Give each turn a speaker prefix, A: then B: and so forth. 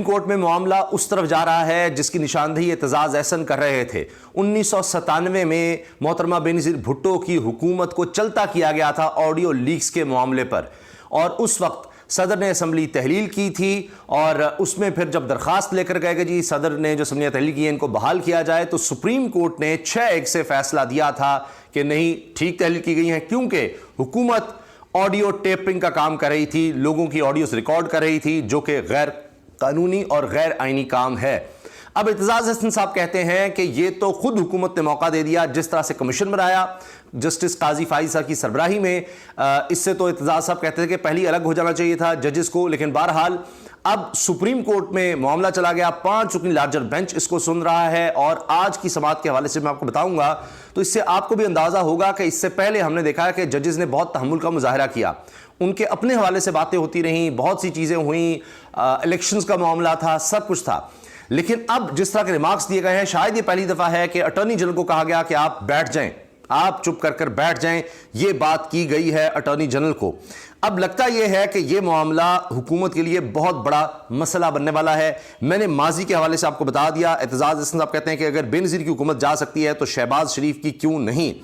A: Court में मामला उस तरफ जा रहा है जिसकी निशानदेही एतजाज एहसन कर रहे थे। 1997 में मोहतरमा बेनजीर भुट्टो की हुकूमत को चलता किया गया था ऑडियो लीक्स के मामले पर, और उस वक्त सदर ने असम्बली तहलील की थी और उसमें फिर जब दरखास्त लेकर गए कि जी सदर ने जो असम्बली तहलील की है इनको बहाल किया जाए, तो सुप्रीम कोर्ट ने 6-1 से फैसला दिया था कि नहीं, ठीक तहलील की गई है, क्योंकि हुकूमत ऑडियो टेपिंग का काम कर रही थी, लोगों की ऑडियोस रिकॉर्ड कर रही थी, जो कि गैर कानूनी और गैर आईनी काम है। अब एतजाज एहसन साहब कहते हैं कि ये तो खुद हुकूमत ने मौका दे दिया, जिस तरह से कमीशन बनाया जस्टिस काजी फाइज साहब की सरबराही में, इससे तो एतजाज साहब कहते थे कि पहले अलग हो जाना चाहिए था जजेस को, लेकिन बहरहाल अब सुप्रीम कोर्ट में मामला चला गया, 5 रुकनी लार्जर बेंच इसको सुन रहा है। और आज की समाअत के हवाले से मैं आपको बताऊंगा, तो इससे आपको भी अंदाजा होगा कि इससे पहले हमने देखा है कि जजेस ने बहुत तहम्मुल का मुजाहरा किया, उनके अपने हवाले से बातें होती रहीं, बहुत सी चीजें हुई, इलेक्शंस का मामला था, सब कुछ था। लेकिन अब जिस तरह के रिमार्क्स दिए गए हैं, शायद ये पहली दफा है कि अटॉर्नी जनरल को कहा गया कि आप बैठ जाएं, आप चुप कर बैठ जाएं, ये बात की गई है अटॉर्नी जनरल को। अब लगता यह है कि यह मामला हुकूमत के लिए बहुत बड़ा मसला बनने वाला है। मैंने माजी के हवाले से आपको बता दिया, एतजाज एहसन साहब कहते हैं कि अगर बेनज़ीर की हुकूमत जा सकती है तो शहबाज शरीफ की क्यों नहीं।